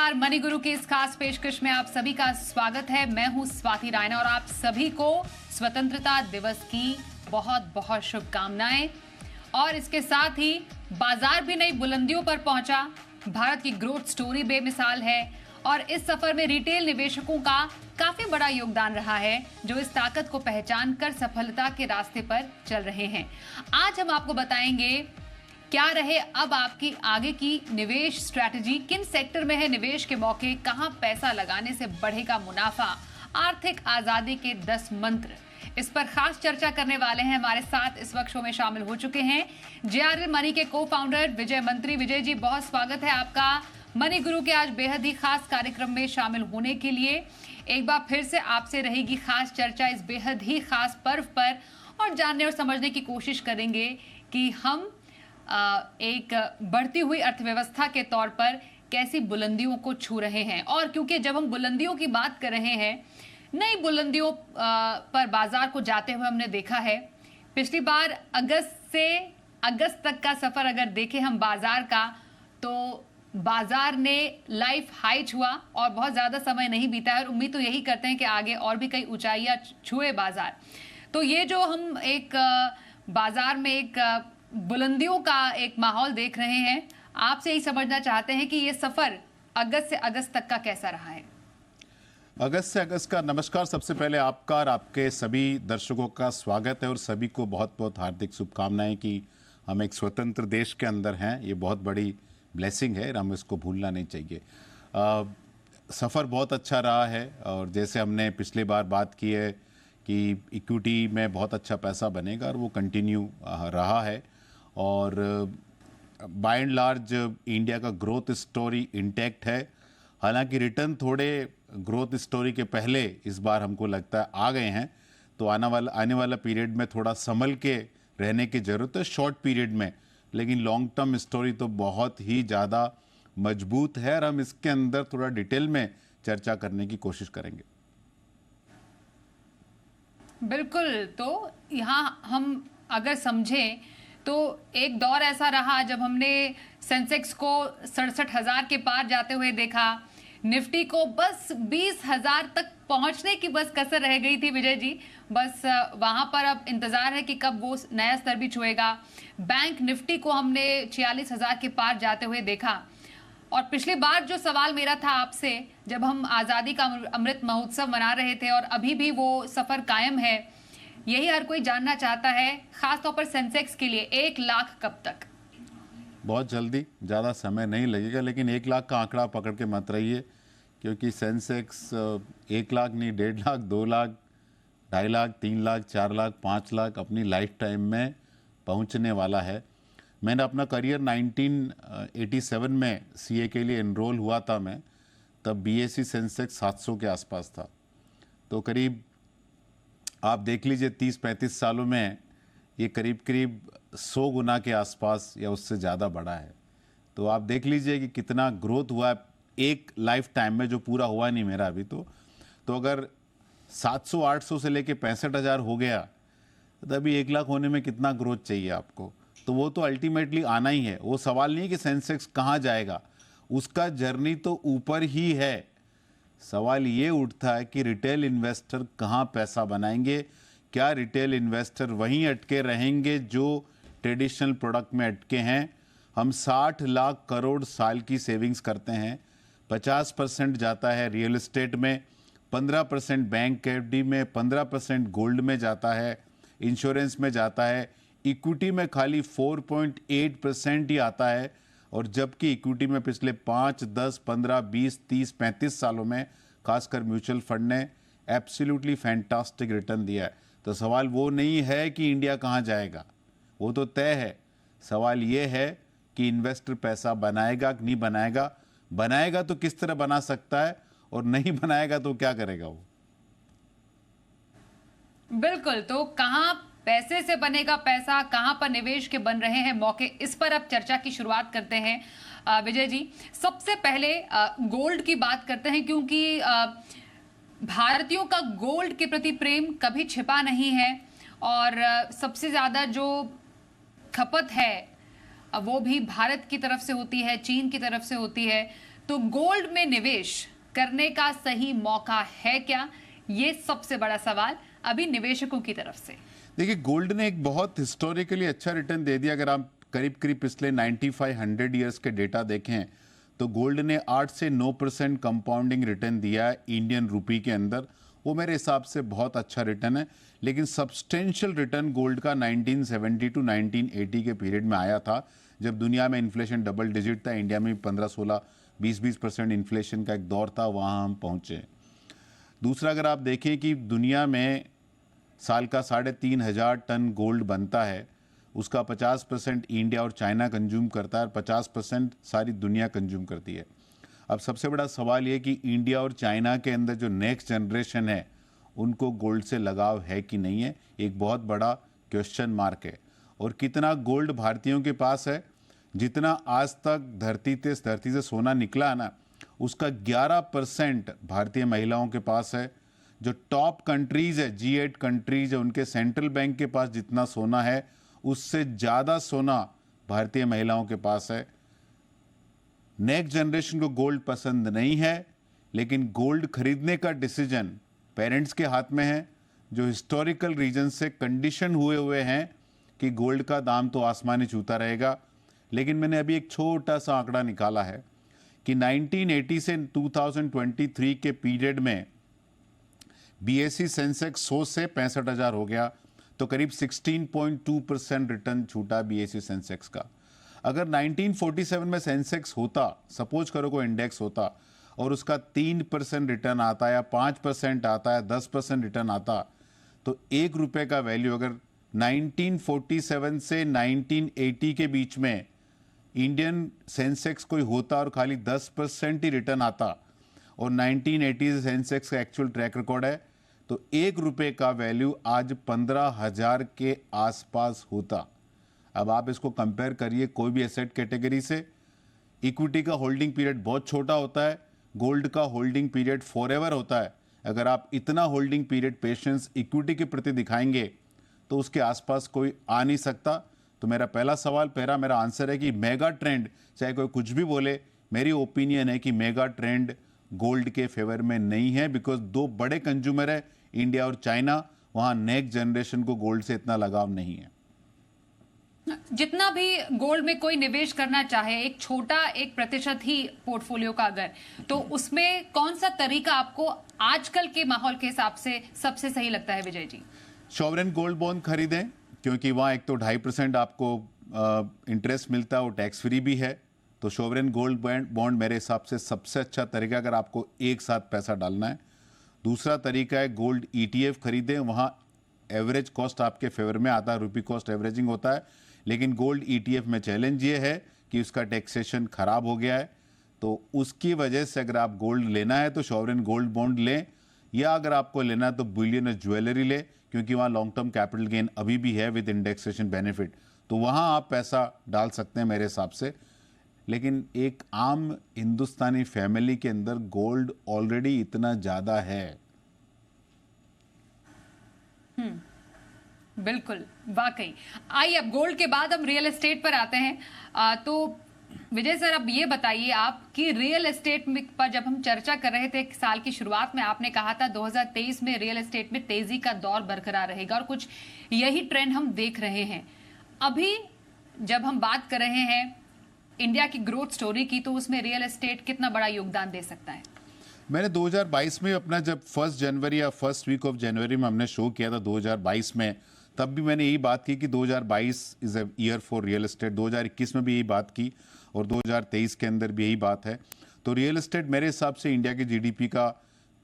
नमस्कार। मनी गुरु की इस खास पेशकश में आप सभी का स्वागत है। मैं हूं स्वाति रायना और आप सभी को स्वतंत्रता दिवस की बहुत बहुत शुभकामनाएं। और इसके साथ ही बाजार भी नई बुलंदियों पर पहुंचा। भारत की ग्रोथ स्टोरी बेमिसाल है और इस सफर में रिटेल निवेशकों का काफी बड़ा योगदान रहा है, जो इस ताकत को पहचान कर सफलता के रास्ते पर चल रहे हैं। आज हम आपको बताएंगे क्या रहे अब आपकी आगे की निवेश स्ट्रैटेजी, किन सेक्टर में है निवेश के मौके, कहां पैसा लगाने से बढ़ेगा मुनाफा, आर्थिक आजादी के 10 मंत्र। इस पर खास चर्चा करने वाले हैं। हमारे साथ इस वक्त शो में शामिल हो चुके हैं जेआरएल मनी के को फाउंडर विजय मंत्री। विजय जी, बहुत स्वागत है आपका मनी गुरु के आज बेहद ही खास कार्यक्रम में शामिल होने के लिए। एक बार फिर से आपसे रहेगी खास चर्चा इस बेहद ही खास पर्व पर, और जानने और समझने की कोशिश करेंगे कि हम एक बढ़ती हुई अर्थव्यवस्था के तौर पर कैसी बुलंदियों को छू रहे हैं। और क्योंकि जब हम बुलंदियों की बात कर रहे हैं, नई बुलंदियों पर बाजार को जाते हुए हमने देखा है। पिछली बार अगस्त से अगस्त तक का सफर अगर देखें हम बाजार का, तो बाजार ने लाइफ हाई छुआ और बहुत ज्यादा समय नहीं बीता है। और उम्मीद तो यही करते हैं कि आगे और भी कई ऊंचाइयां छुए बाजार। तो ये जो हम एक बाजार में एक बुलंदियों का एक माहौल देख रहे हैं, आपसे यही समझना चाहते हैं कि ये सफर अगस्त से अगस्त तक का कैसा रहा है। अगस्त से अगस्त का नमस्कार। सबसे पहले आपका और आपके सभी दर्शकों का स्वागत है और सभी को बहुत बहुत हार्दिक शुभकामनाएं कि हम एक स्वतंत्र देश के अंदर हैं। ये बहुत बड़ी ब्लेसिंग है, हम इसको भूलना नहीं चाहिए। सफ़र बहुत अच्छा रहा है और जैसे हमने पिछली बार बात की है कि इक्विटी में बहुत अच्छा पैसा बनेगा और वो कंटिन्यू रहा है। और बाय एंड लार्ज इंडिया का ग्रोथ स्टोरी इंटैक्ट है। हालांकि रिटर्न थोड़े ग्रोथ स्टोरी के पहले इस बार हमको लगता है आ गए हैं, तो आने वाला पीरियड में थोड़ा संभल के रहने की ज़रूरत है शॉर्ट पीरियड में। लेकिन लॉन्ग टर्म स्टोरी तो बहुत ही ज़्यादा मजबूत है और हम इसके अंदर थोड़ा डिटेल में चर्चा करने की कोशिश करेंगे। बिल्कुल। तो यहाँ हम अगर समझें तो एक दौर ऐसा रहा जब हमने सेंसेक्स को 67,000 के पार जाते हुए देखा, निफ्टी को बस 20,000 तक पहुंचने की बस कसर रह गई थी। विजय जी, बस वहां पर अब इंतजार है कि कब वो नया स्तर भी छुएगा। बैंक निफ्टी को हमने 46,000 के पार जाते हुए देखा। और पिछली बार जो सवाल मेरा था आपसे, जब हम आज़ादी का अमृत महोत्सव मना रहे थे और अभी भी वो सफ़र कायम है, यही हर कोई जानना चाहता है, खासतौर पर सेंसेक्स के लिए 1 लाख कब तक? बहुत जल्दी, ज़्यादा समय नहीं लगेगा, लेकिन 1 लाख का आंकड़ा पकड़ के मत रहिए, क्योंकि सेंसेक्स 1 लाख नहीं, 1.5 लाख, 2 लाख, 2.5 लाख, 3 लाख, 4 लाख, 5 लाख अपनी लाइफ टाइम में पहुंचने वाला है। मैंने अपना करियर 1987 में सीए के लिए एनरोल हुआ था मैं, तब बीएसई सेंसेक्स 700 के आसपास था। तो करीब आप देख लीजिए 30-35 सालों में ये करीब करीब 100 गुना के आसपास या उससे ज़्यादा बढ़ा है। तो आप देख लीजिए कि कितना ग्रोथ हुआ है एक लाइफ टाइम में, जो पूरा हुआ नहीं मेरा अभी। तो अगर 700-800 से लेके 65,000 हो गया, तो अभी 1 लाख होने में कितना ग्रोथ चाहिए आपको? तो वो तो अल्टीमेटली आना ही है। वो सवाल नहीं है कि सेंसेक्स कहाँ जाएगा, उसका जर्नी तो ऊपर ही है। सवाल ये उठता है कि रिटेल इन्वेस्टर कहाँ पैसा बनाएंगे। क्या रिटेल इन्वेस्टर वहीं अटके रहेंगे जो ट्रेडिशनल प्रोडक्ट में अटके हैं? हम 60 लाख करोड़ साल की सेविंग्स करते हैं, 50% जाता है रियल एस्टेट में, 15% बैंक एफडी में, 15% गोल्ड में जाता है, इंश्योरेंस में जाता है, इक्विटी में खाली 4.8% ही आता है। और जबकि इक्विटी में पिछले 5, 10, 15, 20, 30, 35 सालों में खासकर म्यूचुअल फंड ने एब्सोल्युटली फैंटास्टिक रिटर्न दिया है। तो सवाल वो नहीं है कि इंडिया कहाँ जाएगा, वो तो तय है। सवाल ये है कि इन्वेस्टर पैसा बनाएगा कि नहीं बनाएगा, बनाएगा तो किस तरह बना सकता है, और नहीं बनाएगा तो क्या करेगा वो। बिल्कुल। तो कहाँ पैसे से बनेगा पैसा, कहां पर निवेश के बन रहे हैं मौके, इस पर अब चर्चा की शुरुआत करते हैं। विजय जी, सबसे पहले गोल्ड की बात करते हैं, क्योंकि भारतीयों का गोल्ड के प्रति प्रेम कभी छिपा नहीं है और सबसे ज्यादा जो खपत है वो भी भारत की तरफ से होती है, चीन की तरफ से होती है। तो गोल्ड में निवेश करने का सही मौका है क्या, ये सबसे बड़ा सवाल अभी निवेशकों की तरफ से। देखिए, गोल्ड ने एक बहुत हिस्टोरिकली अच्छा रिटर्न दे दिया। अगर आप करीब करीब पिछले 95-100 ईयर्स के डेटा देखें तो गोल्ड ने 8 से 9% कंपाउंडिंग रिटर्न दिया है इंडियन रुपी के अंदर। वो मेरे हिसाब से बहुत अच्छा रिटर्न है। लेकिन सब्सटेंशियल रिटर्न गोल्ड का 1970 टू 1980 के पीरियड में आया था, जब दुनिया में इन्फ्लेशन डबल डिजिट था। इंडिया में 15-16-20% इन्फ्लेशन का एक दौर था, वहाँ हम पहुँचे। दूसरा, अगर आप देखें कि दुनिया में साल का 3,500 टन गोल्ड बनता है, उसका 50% इंडिया और चाइना कंज्यूम करता है और 50% सारी दुनिया कंज्यूम करती है। अब सबसे बड़ा सवाल ये कि इंडिया और चाइना के अंदर जो नेक्स्ट जनरेशन है उनको गोल्ड से लगाव है कि नहीं है, एक बहुत बड़ा क्वेश्चन मार्क है। और कितना गोल्ड भारतीयों के पास है, जितना आज तक धरती से सोना निकला है ना, उसका 11% भारतीय महिलाओं के पास है। जो टॉप कंट्रीज है, G8 कंट्रीज है, उनके सेंट्रल बैंक के पास जितना सोना है उससे ज़्यादा सोना भारतीय महिलाओं के पास है। नेक्स्ट जनरेशन को गोल्ड पसंद नहीं है, लेकिन गोल्ड खरीदने का डिसीजन पेरेंट्स के हाथ में है, जो हिस्टोरिकल रीजन से कंडीशन हुए हैं कि गोल्ड का दाम तो आसमानी छूता रहेगा। लेकिन मैंने अभी एक छोटा सा आंकड़ा निकाला है कि 1980 से 2023 के पीरियड में BSE सेंसेक्स 100 से 65,000 हो गया, तो करीब 16.2% रिटर्न छूटा BSE सेंसेक्स का। अगर 1947 में सेंसेक्स होता, सपोज करो कोई इंडेक्स होता और उसका 3% रिटर्न आता या 5% आता या 10% रिटर्न आता, तो ₹1 का वैल्यू अगर 1947 से 1980 के बीच में इंडियन सेंसेक्स कोई होता और खाली 10% ही रिटर्न आता, और 1980 से सेंसेक्स का एक्चुअल ट्रैक रिकॉर्ड है, तो ₹1 का वैल्यू आज 15,000 के आसपास होता। अब आप इसको कंपेयर करिए कोई भी एसेट कैटेगरी से। इक्विटी का होल्डिंग पीरियड बहुत छोटा होता है, गोल्ड का होल्डिंग पीरियड फॉरएवर होता है। अगर आप इतना होल्डिंग पीरियड पेशेंस इक्विटी के प्रति दिखाएंगे तो उसके आसपास कोई आ नहीं सकता। तो मेरा पहला सवाल, मेरा आंसर है कि मेगा ट्रेंड, चाहे कोई कुछ भी बोले, मेरी ओपिनियन है कि मेगा ट्रेंड गोल्ड के फेवर में नहीं है, बिकॉज दो बड़े कंज्यूमर है इंडिया और चाइना, वहां नेक्स्ट जनरेशन को गोल्ड से इतना लगाव नहीं है। जितना भी गोल्ड में कोई निवेश करना चाहे, एक छोटा 1% ही पोर्टफोलियो का अगर, तो उसमें कौन सा तरीका आपको आजकल के माहौल के हिसाब से सबसे सही लगता है Vijay ji? Sovereign gold bond खरीदें, क्योंकि वहाँ एक तो 2.5% आपको इंटरेस्ट मिलता है, वो टैक्स फ्री भी है। तो सॉवरेन गोल्ड बॉन्ड मेरे हिसाब से सबसे अच्छा तरीका अगर आपको एक साथ पैसा डालना है। दूसरा तरीका है गोल्ड ETF खरीदें, वहाँ एवरेज कॉस्ट आपके फेवर में आता है, रुपी कॉस्ट एवरेजिंग होता है। लेकिन गोल्ड ETF में चैलेंज ये है कि उसका टैक्सेशन खराब हो गया है, तो उसकी वजह से अगर आप गोल्ड लेना है तो सॉवरेन गोल्ड बॉन्ड लें, या अगर आपको लेना है तो बुलियन और ज्वेलरी ले, क्योंकि वहाँ लॉन्ग टर्म कैपिटल गेन अभी भी है विद इंडेक्सेशन बेनिफिट, तो वहाँ आप पैसा डाल सकते हैं मेरे हिसाब से। लेकिन एक आम हिंदुस्तानी फैमिली के अंदर गोल्ड ऑलरेडी इतना ज़्यादा है। बिल्कुल, वाकई। आइए अब गोल्ड के बाद हम रियल एस्टेट पर आते हैं। तो विजय सर, अब ये बताइए आप कि रियल एस्टेट पर जब हम चर्चा कर रहे थे साल की शुरुआत में, आपने कहा था 2023 में रियल एस्टेट में तेजी का दौर बरकरार रहेगा, और कुछ यही ट्रेंड हम देख रहे हैं। अभी जब हम बात कर रहे हैं इंडिया की ग्रोथ स्टोरी की, तो उसमें रियल एस्टेट कितना बड़ा योगदान दे सकता है? मैंने 2022 में अपना जब 1 जनवरी या फर्स्ट वीक ऑफ जनवरी में हमने शो किया था 2022 में, तब भी मैंने यही बात की कि 2022 is a year for real estate. 2021 में भी यही बात की और 2023 के अंदर भी यही बात है। तो रियल एस्टेट मेरे हिसाब से इंडिया की GDP का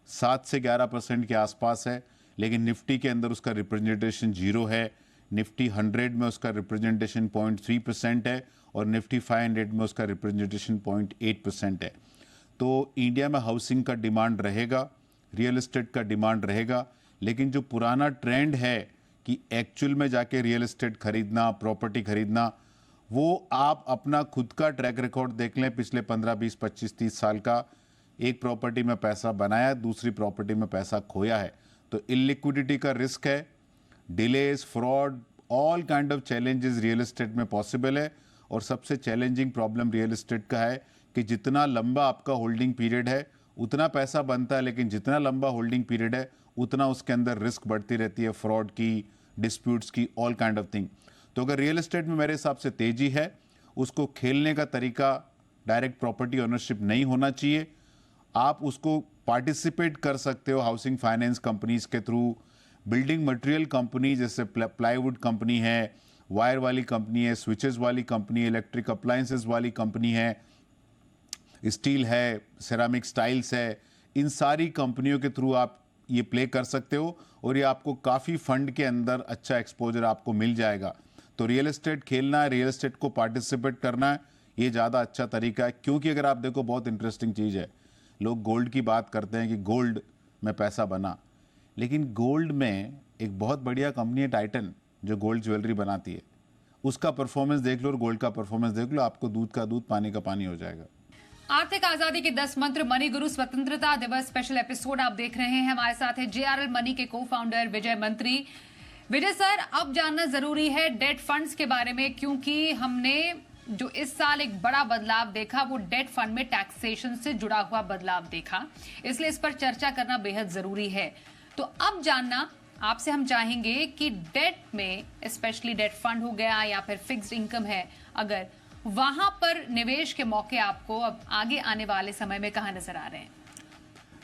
7 से 11% के आसपास है, लेकिन निफ्टी के अंदर उसका रिप्रेजेंटेशन 0 है। निफ्टी 100 में उसका रिप्रेजेंटेशन 0.3% है और निफ्टी 500 में उसका रिप्रेजेंटेशन 0.8% है। तो इंडिया में हाउसिंग का डिमांड रहेगा, रियल एस्टेट का डिमांड रहेगा, लेकिन जो पुराना ट्रेंड है कि एक्चुअल में जाके रियल एस्टेट खरीदना, प्रॉपर्टी खरीदना, वो आप अपना खुद का ट्रैक रिकॉर्ड देख लें पिछले 15, 20, 25, 30 साल का। एक प्रॉपर्टी में पैसा बनाया, दूसरी प्रॉपर्टी में पैसा खोया है। तो इलिक्विडिटी का रिस्क है, delays, fraud, all kind of challenges real estate में पॉसिबल है। और सबसे चैलेंजिंग प्रॉब्लम रियल एस्टेट का है कि जितना लंबा आपका होल्डिंग पीरियड है उतना पैसा बनता है, लेकिन जितना लंबा होल्डिंग पीरियड है उतना उसके अंदर रिस्क बढ़ती रहती है, फ्रॉड की, डिस्प्यूट्स की, ऑल काइंड ऑफ थिंग। तो अगर रियल एस्टेट में मेरे हिसाब से तेजी है, उसको खेलने का तरीका डायरेक्ट प्रॉपर्टी ओनरशिप नहीं होना चाहिए। आप उसको पार्टिसिपेट कर सकते हो हाउसिंग फाइनेंस कंपनीज के थ्रू, बिल्डिंग मटेरियल कंपनी जैसे प्लाईवुड कंपनी है, वायर वाली कंपनी है, स्विचेस वाली कंपनी है, इलेक्ट्रिक अप्लायंसेस वाली कंपनी है, स्टील है, सेरामिक टाइल्स है, इन सारी कंपनियों के थ्रू आप ये प्ले कर सकते हो और ये आपको काफ़ी फंड के अंदर अच्छा एक्सपोजर आपको मिल जाएगा। तो रियल एस्टेट खेलना है, रियल एस्टेट को पार्टिसिपेट करना है, ये ज़्यादा अच्छा तरीका है। क्योंकि अगर आप देखो, बहुत इंटरेस्टिंग चीज़ है, लोग गोल्ड की बात करते हैं कि गोल्ड में पैसा बना, लेकिन गोल्ड में एक बहुत बढ़िया कंपनी है टाइटन, जो गोल्ड ज्वेलरी बनाती है, उसका परफॉर्मेंस देख लो और गोल्ड का परफॉर्मेंस देख लो, आपको दूध का दूध पानी का पानी हो जाएगा। आर्थिक आजादी के 10 मंत्र मनी गुरु स्वतंत्रता दिवस स्पेशल एपिसोड आप देख रहे हैं। हमारे साथ है जेआरएल मनी के को फाउंडर विजय मंत्री। विजय सर, अब जानना जरूरी है डेट फंड्स के बारे में, क्योंकि हमने जो इस साल एक बड़ा बदलाव देखा वो डेट फंड में टैक्सेशन से जुड़ा हुआ बदलाव देखा, इसलिए इस पर चर्चा करना बेहद जरूरी है। तो अब जानना आपसे हम चाहेंगे कि डेट में, स्पेशली डेट फंड हो गया या फिर फिक्स्ड इनकम है, अगर वहां पर निवेश के मौके आपको अब आगे आने वाले समय में कहां नजर आ रहे हैं?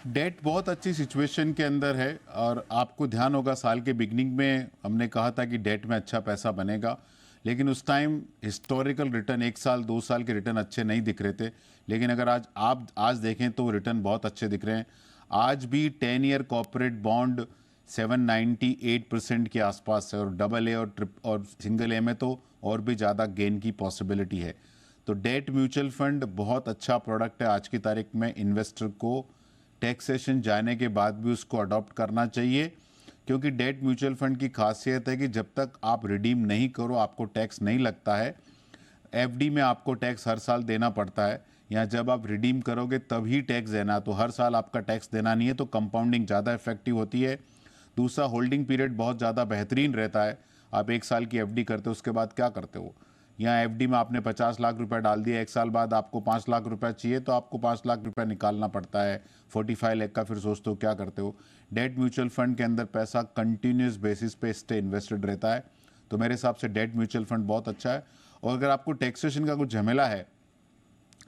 डेट बहुत अच्छी सिचुएशन के अंदर है और आपको ध्यान होगा साल के बिगनिंग में हमने कहा था कि डेट में अच्छा पैसा बनेगा, लेकिन उस टाइम हिस्टोरिकल रिटर्न 1 साल 2 साल के रिटर्न अच्छे नहीं दिख रहे थे। लेकिन अगर आज देखें तो रिटर्न बहुत अच्छे दिख रहे हैं। आज भी 10 ईयर कॉर्पोरेट बॉन्ड 798% के आसपास है और डबल ए और सिंगल ए में तो और भी ज़्यादा गेन की पॉसिबिलिटी है। तो डेट म्यूचुअल फंड बहुत अच्छा प्रोडक्ट है। आज की तारीख में इन्वेस्टर को टैक्सेशन जाने के बाद भी उसको अडॉप्ट करना चाहिए, क्योंकि डेट म्यूचुअल फंड की खासियत है कि जब तक आप रिडीम नहीं करो आपको टैक्स नहीं लगता है। एफडी में आपको टैक्स हर साल देना पड़ता है, या जब आप रिडीम करोगे तभी टैक्स देना, तो हर साल आपका टैक्स देना नहीं है, तो कंपाउंडिंग ज़्यादा इफेक्टिव होती है। दूसरा, होल्डिंग पीरियड बहुत ज़्यादा बेहतरीन रहता है। आप 1 साल की एफडी करते हो, उसके बाद क्या करते हो? यहाँ एफडी में आपने 50 लाख रुपए डाल दिया, 1 साल बाद आपको 5 लाख रुपए चाहिए तो आपको 5 लाख रुपए निकालना पड़ता है, 45 लाख का। फिर सोचते हो क्या करते हो? डेट म्यूचुअल फंड के अंदर पैसा कंटिन्यूस बेसिस पे स्टे इन्वेस्टेड रहता है। तो मेरे हिसाब से डेट म्यूचुअल फंड बहुत अच्छा है। और अगर आपको टैक्सेशन का कुछ झमेला है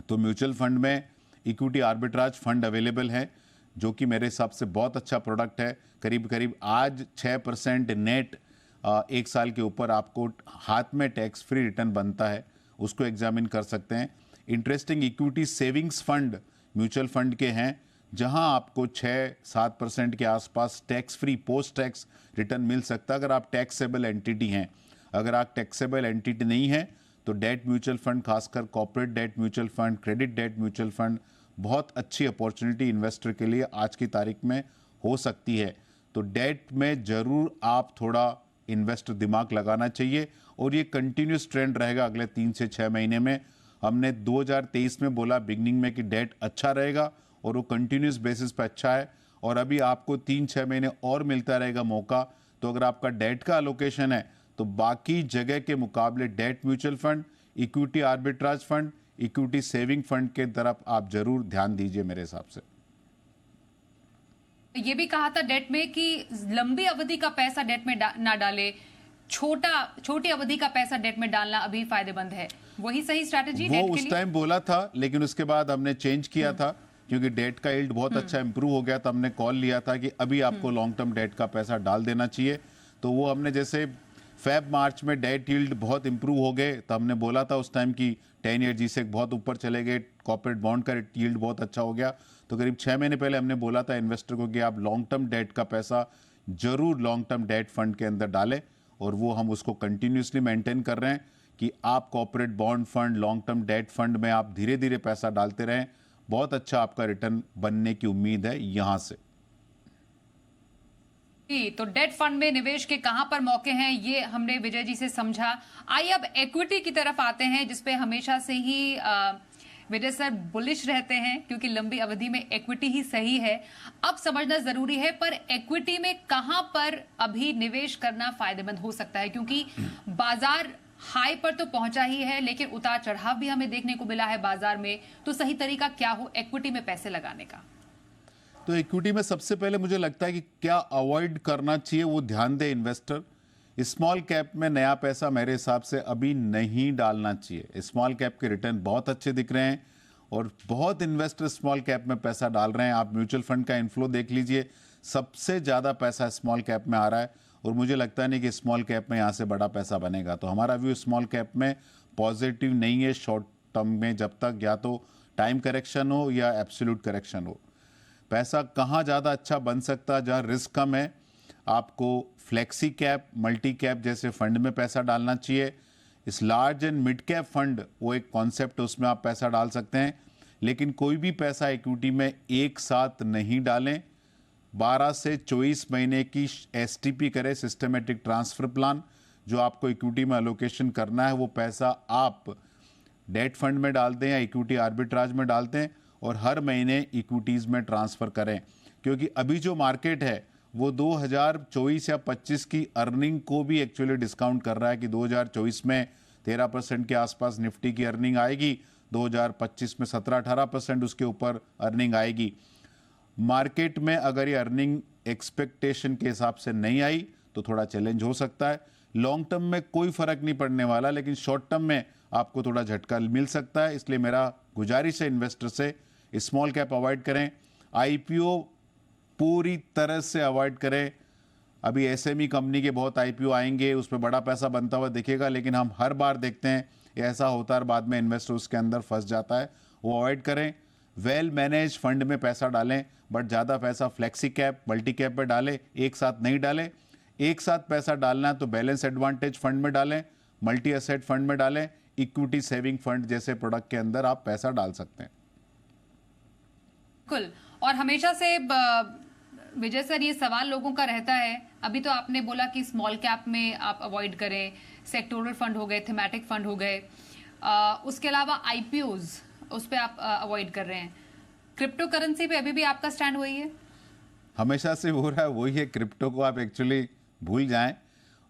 तो म्यूचुअल फंड में इक्विटी आर्बिट्राज फंड अवेलेबल है, जो कि मेरे हिसाब से बहुत अच्छा प्रोडक्ट है। करीब करीब आज 6% नेट 1 साल के ऊपर आपको हाथ में टैक्स फ्री रिटर्न बनता है, उसको एग्जामिन कर सकते हैं। Interesting equity savings fund mutual fund के हैं, जहां आपको 6-7% के आसपास tax free post tax return मिल सकता है अगर आप टैक्सेबल एंटिटी हैं। अगर आप टैक्सेबल एंटिटी नहीं है तो डेट म्यूचुअल फंड, खासकर corporate debt mutual fund, credit debt mutual fund, बहुत अच्छी अपॉर्चुनिटी इन्वेस्टर के लिए आज की तारीख में हो सकती है। तो डेट में जरूर आप थोड़ा इन्वेस्टर दिमाग लगाना चाहिए और ये कंटिन्यूस ट्रेंड रहेगा अगले 3 से 6 महीने में। हमने 2023 में बोला बिगनिंग में कि डेट अच्छा रहेगा और वो कंटिन्यूस बेसिस पे अच्छा है, और अभी आपको 3-6 महीने और मिलता रहेगा मौका। तो अगर आपका डेट का एलोकेशन है तो बाकी जगह के मुकाबले debt mutual fund, equity arbitrage fund, equity saving fund के तरफ आप जरूर ध्यान दीजिए मेरे हिसाब से। ये भी कहा था डेट में कि लंबी अवधि का पैसा डेट में ना डाले, छोटी अवधि का पैसा डेट में डालना अभी फायदेमंद है। वही सही स्ट्रैटेजी वो डेट के उस लिए? टाइम बोला था, लेकिन उसके बाद हमने चेंज किया था, क्योंकि डेट का यील्ड बहुत अच्छा इंप्रूव हो गया था। हमने कॉल लिया था कि अभी आपको लॉन्ग टर्म डेट का पैसा डाल देना चाहिए। तो वो हमने जैसे Feb-March में डेट यील्ड बहुत इंप्रूव हो गए, तो हमने बोला था उस टाइम की 10 ईयर जी-सेक बहुत ऊपर चले गए, कॉर्पोरेट बॉन्ड का यील्ड बहुत अच्छा हो गया। तो करीब 6 महीने पहले हमने बोला था इन्वेस्टर को कि आप लॉन्ग टर्म डेट का पैसा जरूर लॉन्ग टर्म डेट फंड के अंदर डालें, और वो हम उसको कंटिन्यूसली मेंटेन कर रहे हैं कि आप corporate bond fund, long term debt fund में आप धीरे धीरे पैसा डालते रहें। बहुत अच्छा आपका रिटर्न बनने की उम्मीद है यहां से। तो डेट फंड में निवेश के कहां पर मौके हैं ये हमने विजय जी से समझा। आइए अब इक्विटी की तरफ आते हैं, जिसपे हमेशा से ही विजय सर बुलिश रहते हैं, क्योंकि लंबी अवधि में इक्विटी ही सही है। अब समझना जरूरी है, पर इक्विटी में कहां पर अभी निवेश करना फायदेमंद हो सकता है, क्योंकि बाजार हाई पर तो पहुंचा ही है, लेकिन उतार चढ़ाव भी हमें देखने को मिला है बाजार में। तो सही तरीका क्या हो इक्विटी में पैसे लगाने का? तो इक्विटी में सबसे पहले मुझे लगता है कि क्या अवॉइड करना चाहिए वो ध्यान दे इन्वेस्टर। स्मॉल कैप में नया पैसा मेरे हिसाब से अभी नहीं डालना चाहिए। स्मॉल कैप के रिटर्न बहुत अच्छे दिख रहे हैं और बहुत इन्वेस्टर स्मॉल कैप में पैसा डाल रहे हैं। आप म्यूचुअल फंड का इन्फ्लो देख लीजिए, सबसे ज़्यादा पैसा स्मॉल कैप में आ रहा है और मुझे लगता नहीं कि स्मॉल कैप में यहाँ से बड़ा पैसा बनेगा। तो हमारा व्यू स्मॉल कैप में पॉजिटिव नहीं है शॉर्ट टर्म में, जब तक या तो टाइम करेक्शन हो या एब्सोल्यूट करेक्शन हो। पैसा कहाँ ज़्यादा अच्छा बन सकता है, जहाँ रिस्क कम है, आपको फ्लेक्सी कैप, मल्टी कैप जैसे फंड में पैसा डालना चाहिए। इस large and mid cap fund वो एक कॉन्सेप्ट है, उसमें आप पैसा डाल सकते हैं, लेकिन कोई भी पैसा इक्विटी में एक साथ नहीं डालें। 12 से 24 महीने की एसटीपी करें, सिस्टमेटिक ट्रांसफर प्लान। जो आपको इक्विटी में अलोकेशन करना है वो पैसा आप डेट फंड में डालते हैं या इक्विटी आर्बिट्राज में डालते हैं और हर महीने इक्विटीज़ में ट्रांसफ़र करें, क्योंकि अभी जो मार्केट है वो 2024 या 25 की अर्निंग को भी एक्चुअली डिस्काउंट कर रहा है कि 2024 में 13% के आसपास निफ्टी की अर्निंग आएगी, 2025 में 17-18% उसके ऊपर अर्निंग आएगी। मार्केट में अगर ये अर्निंग एक्सपेक्टेशन के हिसाब से नहीं आई तो थोड़ा चैलेंज हो सकता है। लॉन्ग टर्म में कोई फर्क नहीं पड़ने वाला, लेकिन शॉर्ट टर्म में आपको थोड़ा झटका मिल सकता है। इसलिए मेरा गुजारिश है इन्वेस्टर से, स्मॉल कैप अवॉइड करें, आईपीओ पूरी तरह से अवॉइड करें। अभी एसएमई कंपनी के बहुत आईपीओ आएंगे, उसमें बड़ा पैसा बनता हुआ दिखेगा, लेकिन हम हर बार देखते हैं ऐसा होता है, बाद में इन्वेस्टर उसके अंदर फंस जाता है। वो अवॉइड करें। वेल मैनेज फंड में पैसा डालें, बट ज़्यादा पैसा फ्लेक्सी कैप, मल्टी कैप में डालें, एक साथ नहीं डालें। एक साथ पैसा डालना है तो बैलेंस एडवांटेज फंड में डालें, मल्टी एसेट फंड में डालें, इक्विटी सेविंग फंड जैसे प्रोडक्ट के अंदर आप पैसा डाल सकते हैं। बिल्कुल। और हमेशा से विजय सर ये सवाल लोगों का रहता है, अभी तो आपने बोला कि स्मॉल कैप में आप अवॉइड करें, सेक्टोरल फंड हो गए, थीमेटिक फंड हो गए, उसके अलावा आईपीओज उस पर आप अवॉइड कर रहे हैं। क्रिप्टो करेंसी पे अभी भी आपका स्टैंड वही है? हमेशा से हो रहा है वही है। क्रिप्टो को आप एक्चुअली भूल जाएं।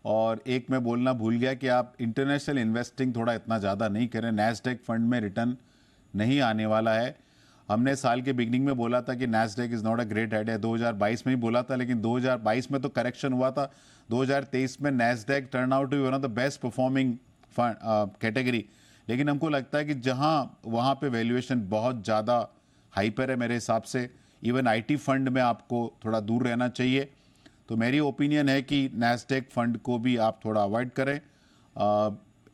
और एक मैं बोलना भूल गया कि आप इंटरनेशनल इन्वेस्टिंग थोड़ा इतना ज़्यादा नहीं करें। नैस्डैक फंड में रिटर्न नहीं आने वाला है। हमने साल के बिगनिंग में बोला था कि Nasdaq is not a great idea, 2022 में ही बोला था, लेकिन 2022 में तो करेक्शन हुआ था। 2023 में Nasdaq turn out to be one of the best performing category. लेकिन हमको लगता है कि जहाँ वहाँ पे वैल्यूएशन बहुत ज़्यादा हाइपर है मेरे हिसाब से, इवन आईटी फंड में आपको थोड़ा दूर रहना चाहिए। तो मेरी ओपिनियन है कि नैस्डैक फंड को भी आप थोड़ा अवॉइड करें,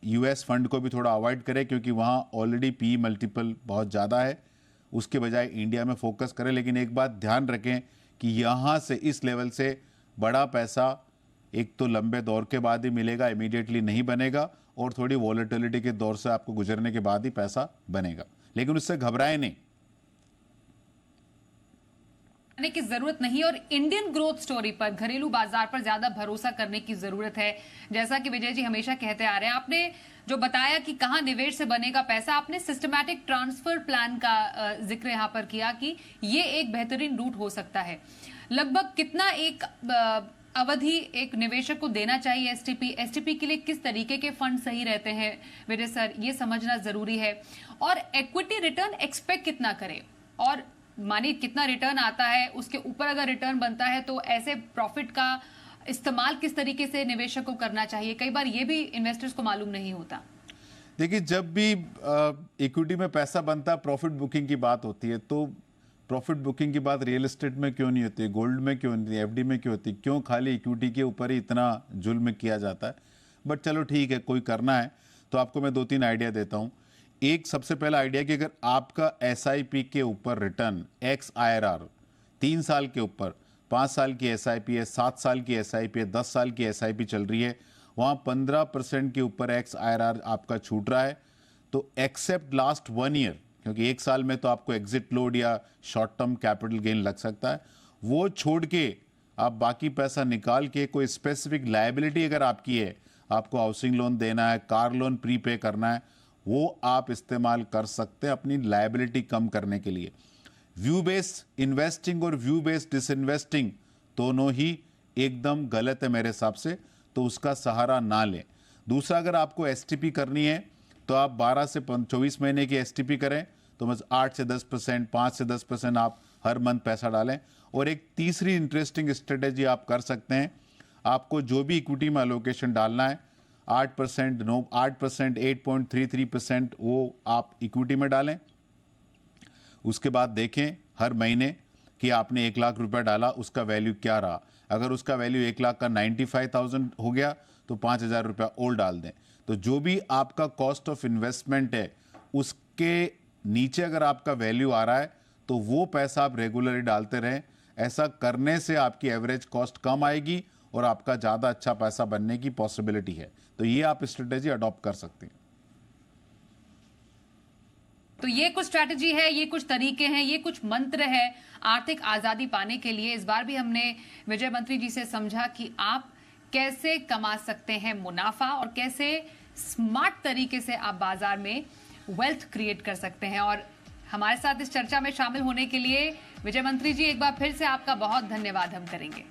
यूएस फंड को भी थोड़ा अवॉइड करें, क्योंकि वहाँ ऑलरेडी पी मल्टीपल बहुत ज़्यादा है। उसके बजाय इंडिया में फोकस करें। लेकिन एक बात ध्यान रखें कि यहाँ से इस लेवल से बड़ा पैसा एक तो लंबे दौर के बाद ही मिलेगा, इमीडिएटली नहीं बनेगा, और थोड़ी वॉलेटिलिटी के दौर से आपको गुजरने के बाद ही पैसा बनेगा। लेकिन उससे घबराए नहीं की जरूरत नहीं। और इंडियन ग्रोथ स्टोरी पर, घरेलू बाजार पर ज्यादा भरोसा करने की जरूरत है। जैसा कि विजय जी हमेशा कहते आ रहे हैं, आपने जो बताया कि कहां निवेश से बनेगा पैसा, आपने सिस्टमैटिक ट्रांसफर प्लान का जिक्र यहां पर किया कि ये एक बेहतरीन रूट हो सकता है। लगभग कितना एक अवधि एक निवेशक को देना चाहिए एसटीपी के लिए, किस तरीके के फंड सही रहते हैं विजय सर, ये समझना जरूरी है। और इक्विटी रिटर्न एक्सपेक्ट कितना करें, और मानिए कितना रिटर्न आता है, उसके ऊपर अगर रिटर्न बनता है तो ऐसे प्रॉफिट का इस्तेमाल किस तरीके से निवेशक को करना चाहिए, कई बार ये भी इन्वेस्टर्स को मालूम नहीं होता। देखिए, जब भी इक्विटी में पैसा बनता है, प्रॉफिट बुकिंग की बात होती है, तो प्रॉफिट बुकिंग की बात रियल एस्टेट में क्यों नहीं होती, गोल्ड में क्यों नहीं होती, एफडी में क्यों होती, क्यों खाली इक्विटी के ऊपर ही इतना जुल्म किया जाता है। बट चलो ठीक है, कोई करना है तो आपको मैं 2-3 आइडिया देता हूँ। एक सबसे पहला आइडिया कि अगर आपका एसआईपी के ऊपर रिटर्न एक्स आईआरआर 3 साल के ऊपर, 5 साल की एसआईपी है, 7 साल की एसआईपी है, 10 साल की एसआईपी चल रही है, वहाँ 15% के ऊपर एक्स आईआरआर आपका छूट रहा है, तो एक्सेप्ट लास्ट 1 ईयर, क्योंकि 1 साल में तो आपको एग्जिट लोड या शॉर्ट टर्म कैपिटल गेन लग सकता है, वो छोड़ के आप बाकी पैसा निकाल के कोई स्पेसिफिक लायबिलिटी अगर आपकी है, आपको हाउसिंग लोन देना है, कार लोन प्रीपे करना है, वो आप इस्तेमाल कर सकते हैं अपनी लायबिलिटी कम करने के लिए। व्यू बेस्ड इन्वेस्टिंग और व्यू बेस्ड डिसइन्वेस्टिंग दोनों ही एकदम गलत है मेरे हिसाब से, तो उसका सहारा ना लें। दूसरा, अगर आपको एसटीपी करनी है तो आप 12 से 24 महीने की एसटीपी करें, तो बस 8 से 10%, 5 से 10% आप हर मंथ पैसा डालें। और एक तीसरी इंटरेस्टिंग स्ट्रेटेजी आप कर सकते हैं, आपको जो भी इक्विटी में अलोकेशन डालना है 8%, 8%, वो आप इक्विटी में डालें। उसके बाद देखें हर महीने कि आपने 1 लाख रुपया डाला, उसका वैल्यू क्या रहा। अगर उसका वैल्यू 1 लाख का 95,000 हो गया तो 5,000 रुपया और डाल दें। तो जो भी आपका कॉस्ट ऑफ इन्वेस्टमेंट है उसके नीचे अगर आपका वैल्यू आ रहा है तो वो पैसा आप रेगुलरली डालते रहें। ऐसा करने से आपकी एवरेज कॉस्ट कम आएगी और आपका ज़्यादा अच्छा पैसा बनने की पॉसिबिलिटी है। तो ये आप स्ट्रेटेजी अडॉप्ट कर सकते हैं। तो ये कुछ स्ट्रैटेजी है, ये कुछ तरीके हैं, ये कुछ मंत्र है आर्थिक आजादी पाने के लिए। इस बार भी हमने विजय मंत्री जी से समझा कि आप कैसे कमा सकते हैं मुनाफा और कैसे स्मार्ट तरीके से आप बाजार में वेल्थ क्रिएट कर सकते हैं। और हमारे साथ इस चर्चा में शामिल होने के लिए विजय मंत्री जी एक बार फिर से आपका बहुत धन्यवाद हम करेंगे।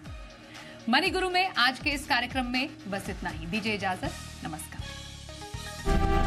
मनी गुरु में आज के इस कार्यक्रम में बस इतना ही। दीजिए इजाजत, नमस्कार।